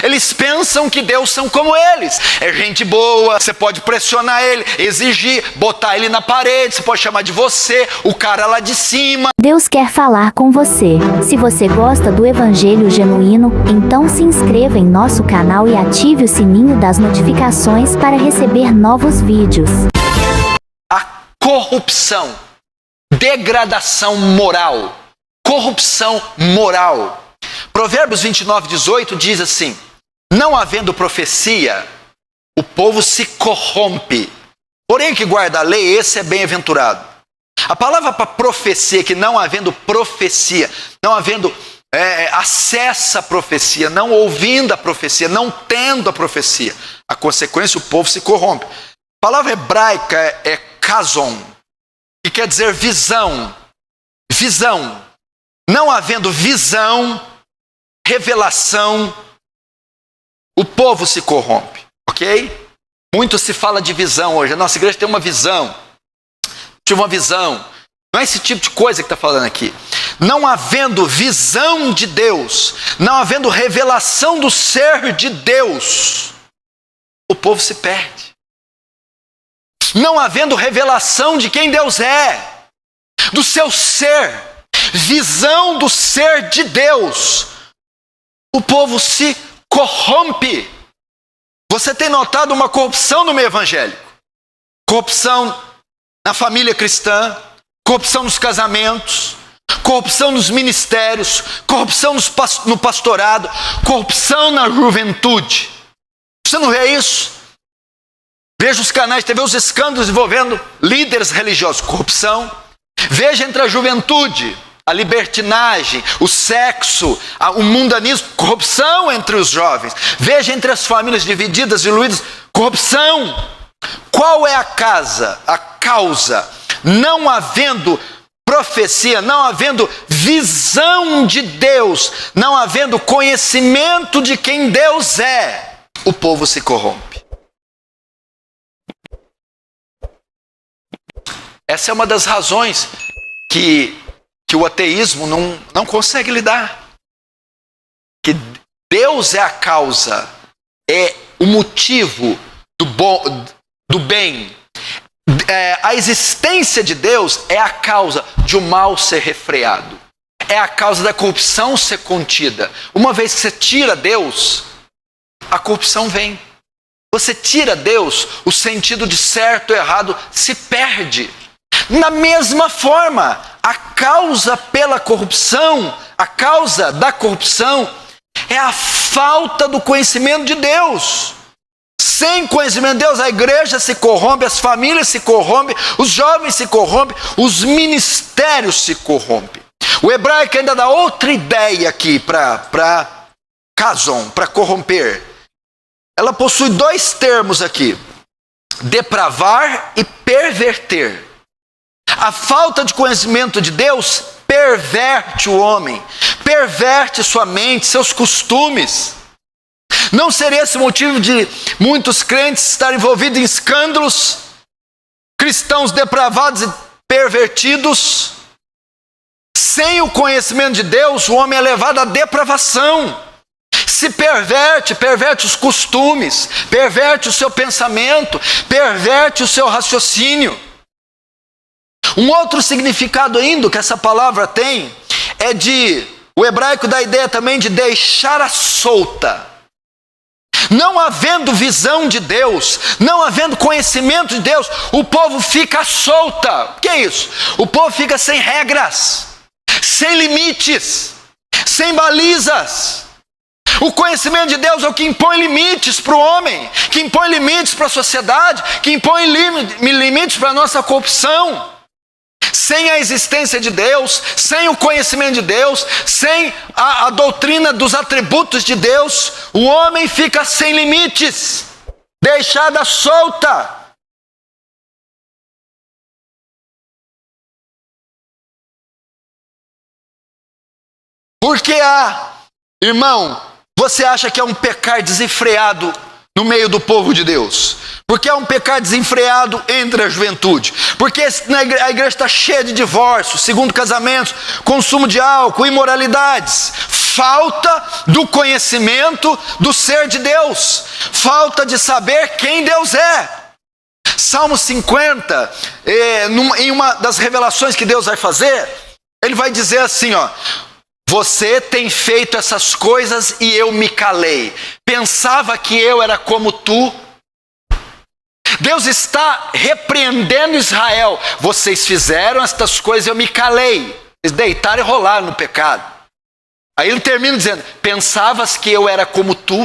Eles pensam que Deus são como eles. É gente boa, você pode pressionar ele, exigir, botar ele na parede, você pode chamar de você, o cara lá de cima. Deus quer falar com você. Se você gosta do Evangelho Genuíno, então se inscreva em nosso canal e ative o sininho das notificações para receber novos vídeos. A corrupção, degradação moral, corrupção moral. Provérbios 29:18 diz assim: não havendo profecia, o povo se corrompe. Porém, que guarda a lei, esse é bem-aventurado. A palavra para profecia, que não havendo profecia, não havendo acesso à profecia, não ouvindo a profecia, não tendo a profecia, a consequência, o povo se corrompe. A palavra hebraica é kazon, que quer dizer visão. Visão. Não havendo visão, revelação, o povo se corrompe, ok? Muito se fala de visão hoje. A nossa igreja tem uma visão. Tive uma visão. Não é esse tipo de coisa que está falando aqui. Não havendo visão de Deus, não havendo revelação do ser de Deus, o povo se perde. Não havendo revelação de quem Deus é, do seu ser, visão do ser de Deus, o povo se corrompe. Você tem notado uma corrupção no meio evangélico? Corrupção na família cristã, corrupção nos casamentos, corrupção nos ministérios, corrupção no pastorado, corrupção na juventude. Você não vê isso? Veja os canais de TV, os escândalos envolvendo líderes religiosos, corrupção. Veja entre a juventude, a libertinagem, o sexo, o mundanismo, corrupção entre os jovens. Veja entre as famílias divididas, diluídas, corrupção. Qual é a causa? Não havendo profecia, não havendo visão de Deus, não havendo conhecimento de quem Deus é, o povo se corrompe. Essa é uma das razões que o ateísmo não consegue lidar. Que Deus é a causa, é o motivo do bem. A existência de Deus é a causa de o mal ser refreado. É a causa da corrupção ser contida. Uma vez que você tira Deus, a corrupção vem. Você tira Deus, o sentido de certo e errado se perde. Na mesma forma, a causa pela corrupção, a causa da corrupção é a falta do conhecimento de Deus. Sem conhecimento de Deus, a igreja se corrompe, as famílias se corrompem, os jovens se corrompem, os ministérios se corrompem. O hebraico ainda dá outra ideia aqui para kazon, para corromper. Ela possui dois termos aqui: depravar e perverter. A falta de conhecimento de Deus perverte o homem, perverte sua mente, seus costumes. Não seria esse o motivo de muitos crentes estarem envolvidos em escândalos, cristãos depravados e pervertidos? Sem o conhecimento de Deus, o homem é levado à depravação. Se perverte os costumes, perverte o seu pensamento, perverte o seu raciocínio. Um outro significado ainda que essa palavra tem é o hebraico dá a ideia também de deixar à solta. Não havendo visão de Deus, não havendo conhecimento de Deus, o povo fica à solta. O que é isso? O povo fica sem regras, sem limites, sem balizas. O conhecimento de Deus é o que impõe limites para o homem, que impõe limites para a sociedade, que impõe limites para a nossa corrupção. Sem a existência de Deus, sem o conhecimento de Deus, sem a doutrina dos atributos de Deus, o homem fica sem limites, deixada solta. Porque irmão, você acha que é um pecar desenfreado no meio do povo de Deus? Porque é um pecado desenfreado entre a juventude. Porque a igreja está cheia de divórcios, segundo casamentos, consumo de álcool, imoralidades, falta do conhecimento do ser de Deus, falta de saber quem Deus é. Salmo 50, em uma das revelações que Deus vai fazer, ele vai dizer assim, você tem feito essas coisas e eu me calei. Pensava que eu era como tu. Deus está repreendendo Israel. Vocês fizeram estas coisas e eu me calei. Eles deitaram e rolaram no pecado. Aí ele termina dizendo, pensavas que eu era como tu?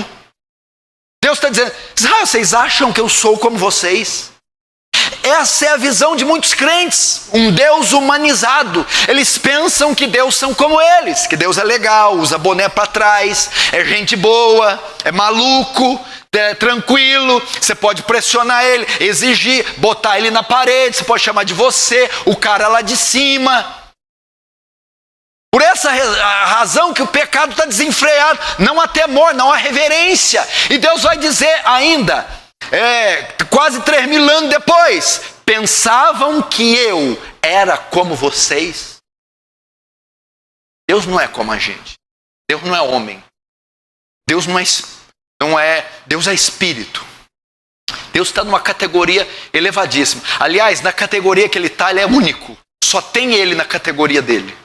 Deus está dizendo, Israel, vocês acham que eu sou como vocês? Essa é a visão de muitos crentes, um Deus humanizado. Eles pensam que Deus são como eles, que Deus é legal, usa boné para trás, é gente boa, é maluco, é tranquilo, você pode pressionar ele, exigir, botar ele na parede, você pode chamar de você, o cara lá de cima. Por essa razão que o pecado está desenfreado, não há temor, não há reverência. E Deus vai dizer ainda, quase 3.000 anos depois, pensavam que eu era como vocês? Deus não é como a gente. Deus não é homem. Deus Deus é espírito. Deus está numa categoria elevadíssima. Aliás, na categoria que ele está, ele é único. Só tem ele na categoria dele.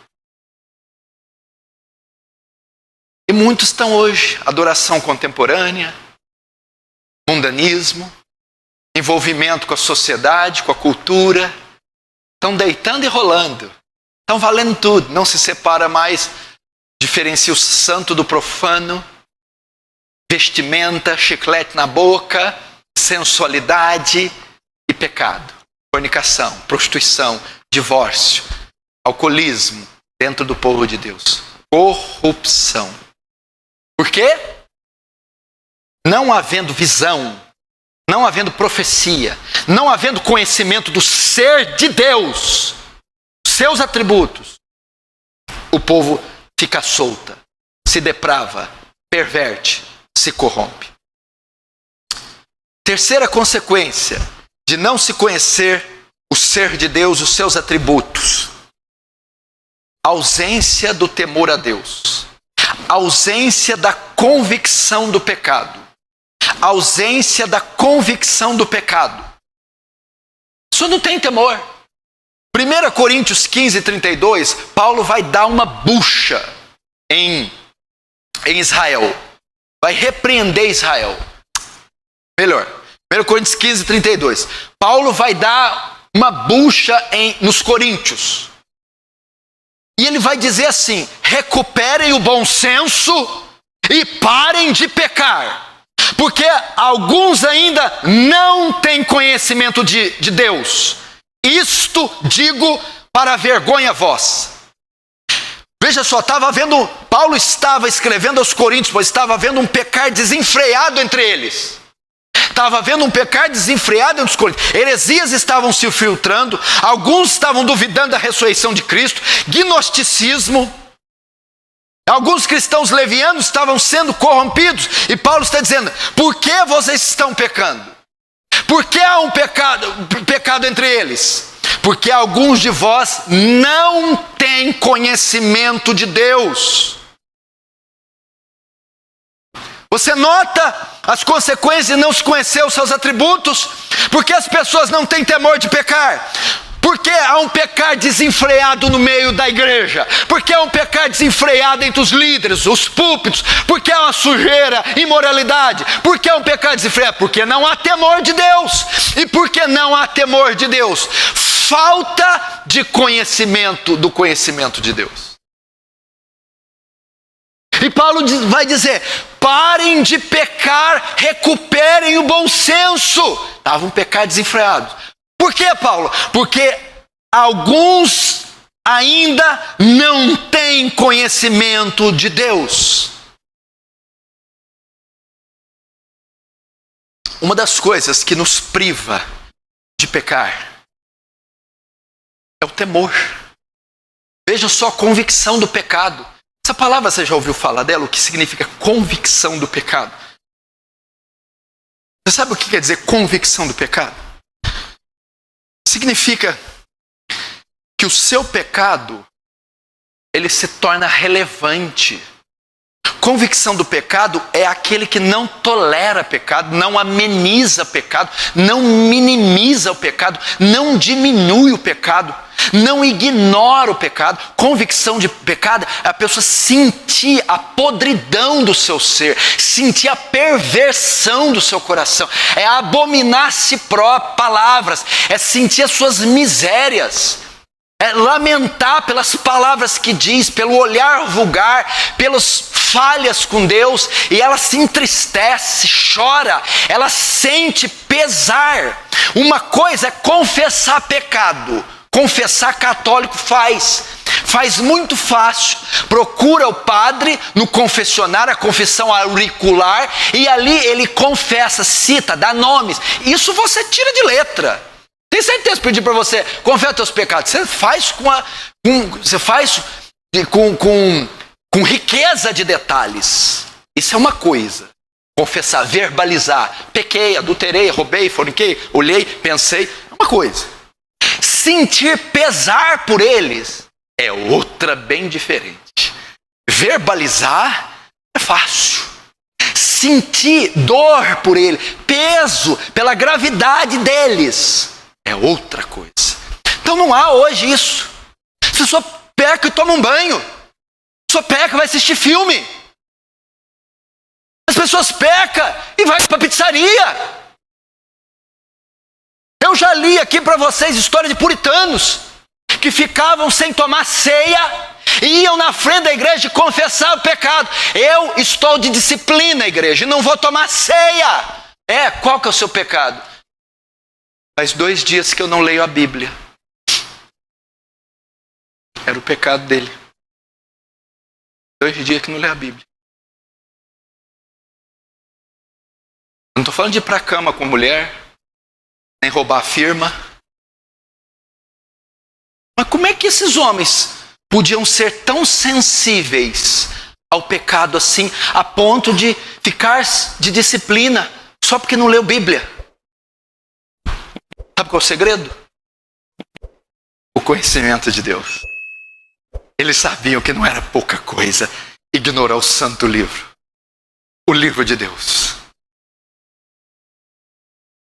E muitos estão hoje, adoração contemporânea, mundanismo, envolvimento com a sociedade, com a cultura, estão deitando e rolando, estão valendo tudo, não se separa mais, diferencia o santo do profano, vestimenta, chiclete na boca, sensualidade e pecado, fornicação, prostituição, divórcio, alcoolismo dentro do povo de Deus, corrupção. Por quê? Não havendo visão, não havendo profecia, não havendo conhecimento do ser de Deus, seus atributos, o povo fica solta, se deprava, perverte, se corrompe. Terceira consequência de não se conhecer o ser de Deus, os seus atributos: ausência do temor a Deus, ausência da convicção do pecado. Ausência da convicção do pecado. Isso não tem temor. 1 Coríntios 15, 32, Paulo vai dar uma bucha em Israel. Vai repreender Israel. Melhor, 1 Coríntios 15, 32. Paulo vai dar uma bucha nos coríntios. E ele vai dizer assim: recuperem o bom senso e parem de pecar. Porque alguns ainda não têm conhecimento de Deus. Isto digo para vergonha vossa. Veja só, Paulo estava escrevendo aos coríntios, pois estava havendo um pecar desenfreado entre eles. Estava havendo um pecar desenfreado entre os coríntios. Heresias estavam se filtrando, alguns estavam duvidando da ressurreição de Cristo, gnosticismo. Alguns cristãos levianos estavam sendo corrompidos. E Paulo está dizendo: por que vocês estão pecando? Por que há um pecado entre eles? Porque alguns de vós não têm conhecimento de Deus. Você nota as consequências de não se conhecer os seus atributos? Porque as pessoas não têm temor de pecar. Porque há um pecar desenfreado no meio da igreja. Porque há um pecar desenfreado entre os líderes, os púlpitos. Porque há uma sujeira, imoralidade. Porque há um pecar desenfreado? Porque não há temor de Deus. E porque não há temor de Deus? Falta de conhecimento do conhecimento de Deus. E Paulo vai dizer: parem de pecar, recuperem o bom senso. Estava um pecar desenfreado. Por que, Paulo? Porque alguns ainda não têm conhecimento de Deus. Uma das coisas que nos priva de pecar é o temor. Veja só a convicção do pecado. Essa palavra você já ouviu falar dela? O que significa convicção do pecado? Você sabe o que quer dizer convicção do pecado? Significa que o seu pecado, ele se torna relevante Convicção do pecado é aquele que não tolera pecado, não ameniza pecado, não minimiza o pecado, não diminui o pecado, não ignora o pecado. Convicção de pecado é a pessoa sentir a podridão do seu ser, sentir a perversão do seu coração, é abominar a si próprio, palavras, é sentir as suas misérias, é lamentar pelas palavras que diz, pelo olhar vulgar, pelas falhas com Deus, e ela se entristece, chora, ela sente pesar. Uma coisa é confessar pecado. Confessar, católico faz muito fácil. Procura o padre no confessionário, a confissão auricular, e ali ele confessa, cita, dá nomes. Isso você tira de letra. Tem certeza, pedir para você, confessa os teus pecados. Você faz com riqueza de detalhes. Isso é uma coisa. Confessar, verbalizar. Pequei, adulterei, roubei, forniquei, olhei, pensei. É uma coisa. Sentir pesar por eles é outra bem diferente. Verbalizar é fácil. Sentir dor por ele, peso pela gravidade deles, é outra coisa. Então não há hoje isso. Se a pessoa peca e toma um banho, a pessoa peca e vai assistir filme. As pessoas pecam e vai para a pizzaria. Eu já li aqui para vocês história de puritanos que ficavam sem tomar ceia e iam na frente da igreja confessar o pecado. Eu estou de disciplina, igreja, e não vou tomar ceia. Qual que é o seu pecado? Faz 2 dias que eu não leio a Bíblia. Era o pecado dele. 2 dias que não lê a Bíblia. Não estou falando de ir para a cama com mulher, nem roubar a firma. Mas como é que esses homens podiam ser tão sensíveis ao pecado assim, a ponto de ficar de disciplina só porque não leu Bíblia? Sabe qual é o segredo? O conhecimento de Deus. Eles sabiam que não era pouca coisa ignorar o santo livro, o livro de Deus.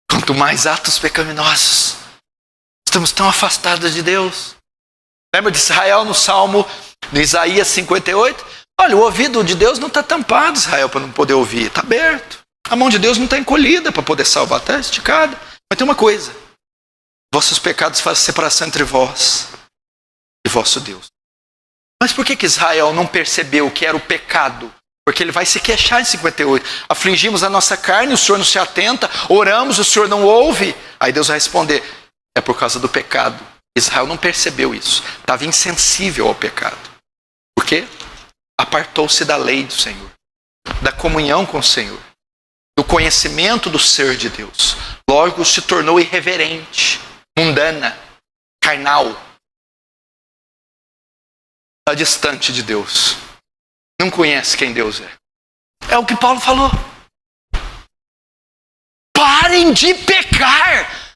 Quanto mais atos pecaminosos, estamos tão afastados de Deus. Lembra de Israel no Salmo, no Isaías 58? Olha, o ouvido de Deus não está tampado, Israel, para não poder ouvir. Está aberto. A mão de Deus não está encolhida para poder salvar, está esticada. Mas tem uma coisa. Vossos pecados fazem separação entre vós e vosso Deus. Mas por que Israel não percebeu que era o pecado? Porque ele vai se queixar em 58. Afligimos a nossa carne, o Senhor não se atenta. Oramos, o Senhor não ouve. Aí Deus vai responder, é por causa do pecado. Israel não percebeu isso. Estava insensível ao pecado. Por quê? Apartou-se da lei do Senhor, da comunhão com o Senhor, do conhecimento do ser de Deus. Logo se tornou irreverente, mundana, carnal. Está distante de Deus. Não conhece quem Deus é. É o que Paulo falou. Parem de pecar.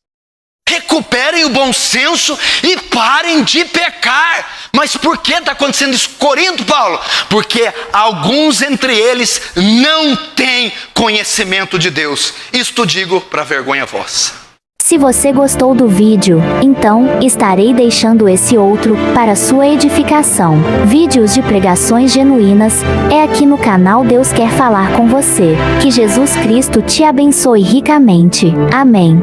Recuperem o bom senso e parem de pecar. Mas por que está acontecendo isso com Corinto, Paulo? Porque alguns entre eles não têm conhecimento de Deus. Isto digo para vergonha vossa. Se você gostou do vídeo, então estarei deixando esse outro para sua edificação. Vídeos de pregações genuínas é aqui no canal Deus Quer Falar com Você. Que Jesus Cristo te abençoe ricamente. Amém.